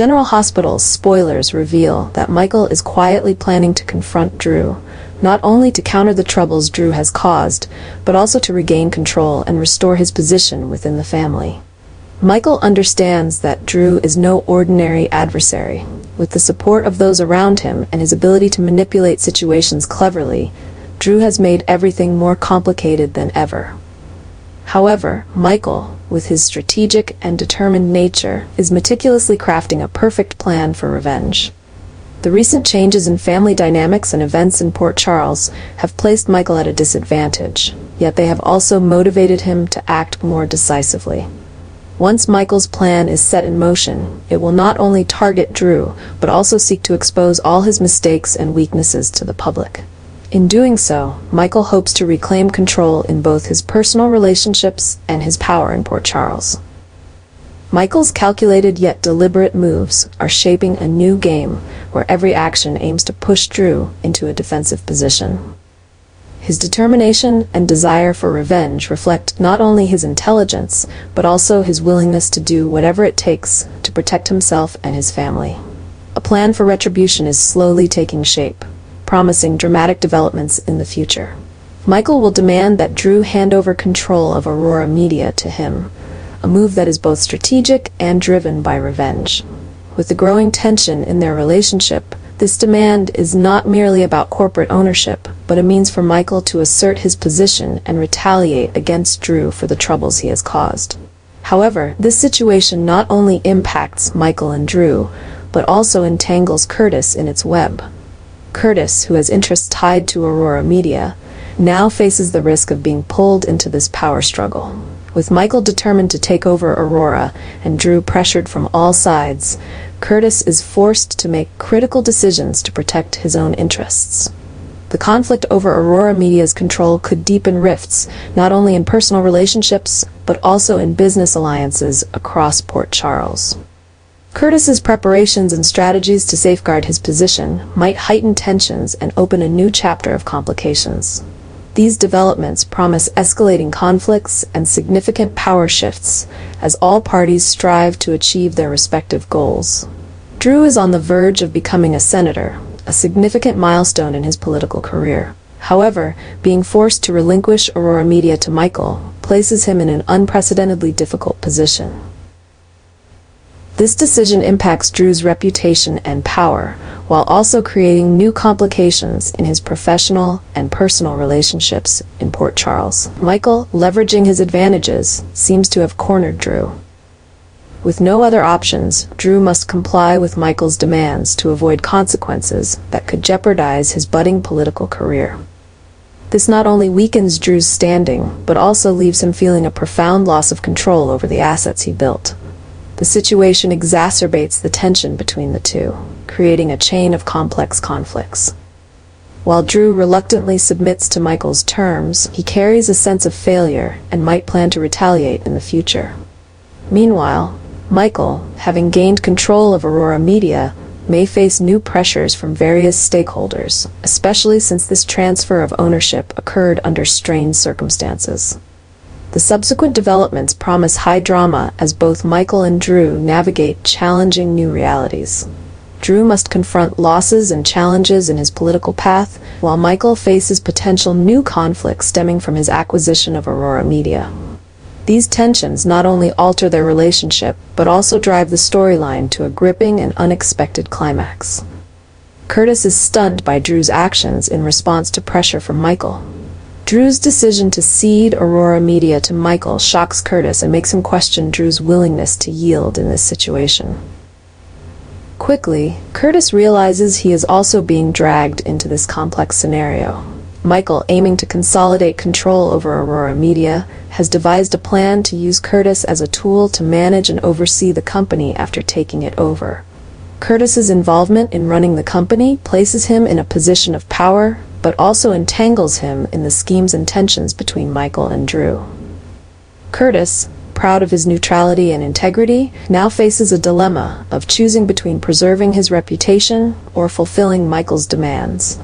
General Hospital's spoilers reveal that Michael is quietly planning to confront Drew, not only to counter the troubles Drew has caused, but also to regain control and restore his position within the family. Michael understands that Drew is no ordinary adversary. With the support of those around him and his ability to manipulate situations cleverly, Drew has made everything more complicated than ever. However, Michael, with his strategic and determined nature, is meticulously crafting a perfect plan for revenge. The recent changes in family dynamics and events in Port Charles have placed Michael at a disadvantage, yet they have also motivated him to act more decisively. Once Michael's plan is set in motion, it will not only target Drew, but also seek to expose all his mistakes and weaknesses to the public. In doing so, Michael hopes to reclaim control in both his personal relationships and his power in Port Charles. Michael's calculated yet deliberate moves are shaping a new game where every action aims to push Drew into a defensive position. His determination and desire for revenge reflect not only his intelligence, but also his willingness to do whatever it takes to protect himself and his family. A plan for retribution is slowly taking shape, promising dramatic developments in the future. Michael will demand that Drew hand over control of Aurora Media to him, a move that is both strategic and driven by revenge. With the growing tension in their relationship, this demand is not merely about corporate ownership, but a means for Michael to assert his position and retaliate against Drew for the troubles he has caused. However, this situation not only impacts Michael and Drew, but also entangles Curtis in its web. Curtis, who has interests tied to Aurora Media, now faces the risk of being pulled into this power struggle. With Michael determined to take over Aurora and Drew pressured from all sides, Curtis is forced to make critical decisions to protect his own interests. The conflict over Aurora Media's control could deepen rifts, not only in personal relationships, but also in business alliances across Port Charles. Curtis's preparations and strategies to safeguard his position might heighten tensions and open a new chapter of complications. These developments promise escalating conflicts and significant power shifts as all parties strive to achieve their respective goals. Drew is on the verge of becoming a senator, a significant milestone in his political career. However, being forced to relinquish Aurora Media to Michael places him in an unprecedentedly difficult position. This decision impacts Drew's reputation and power, while also creating new complications in his professional and personal relationships in Port Charles. Michael, leveraging his advantages, seems to have cornered Drew. With no other options, Drew must comply with Michael's demands to avoid consequences that could jeopardize his budding political career. This not only weakens Drew's standing, but also leaves him feeling a profound loss of control over the assets he built. The situation exacerbates the tension between the two, creating a chain of complex conflicts. While Drew reluctantly submits to Michael's terms, he carries a sense of failure and might plan to retaliate in the future. Meanwhile, Michael, having gained control of Aurora Media, may face new pressures from various stakeholders, especially since this transfer of ownership occurred under strained circumstances. The subsequent developments promise high drama as both Michael and Drew navigate challenging new realities. Drew must confront losses and challenges in his political path, while Michael faces potential new conflicts stemming from his acquisition of Aurora Media. These tensions not only alter their relationship, but also drive the storyline to a gripping and unexpected climax. Curtis is stunned by Drew's actions in response to pressure from Michael. Drew's decision to cede Aurora Media to Michael shocks Curtis and makes him question Drew's willingness to yield in this situation. Quickly, Curtis realizes he is also being dragged into this complex scenario. Michael, aiming to consolidate control over Aurora Media, has devised a plan to use Curtis as a tool to manage and oversee the company after taking it over. Curtis's involvement in running the company places him in a position of power, but also entangles him in the schemes and tensions between Michael and Drew. Curtis, proud of his neutrality and integrity, now faces a dilemma of choosing between preserving his reputation or fulfilling Michael's demands.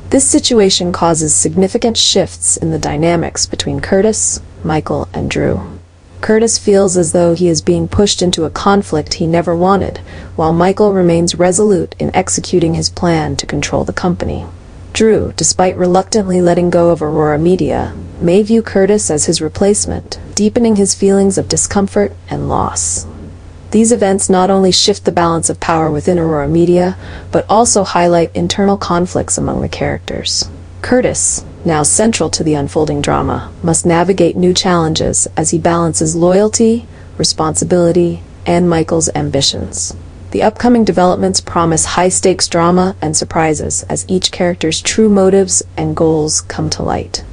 This situation causes significant shifts in the dynamics between Curtis, Michael, and Drew. Curtis feels as though he is being pushed into a conflict he never wanted, while Michael remains resolute in executing his plan to control the company. Drew, despite reluctantly letting go of Aurora Media, may view Curtis as his replacement, deepening his feelings of discomfort and loss. These events not only shift the balance of power within Aurora Media, but also highlight internal conflicts among the characters. Curtis, now central to the unfolding drama, must navigate new challenges as he balances loyalty, responsibility, and Michael's ambitions. The upcoming developments promise high-stakes drama and surprises as each character's true motives and goals come to light.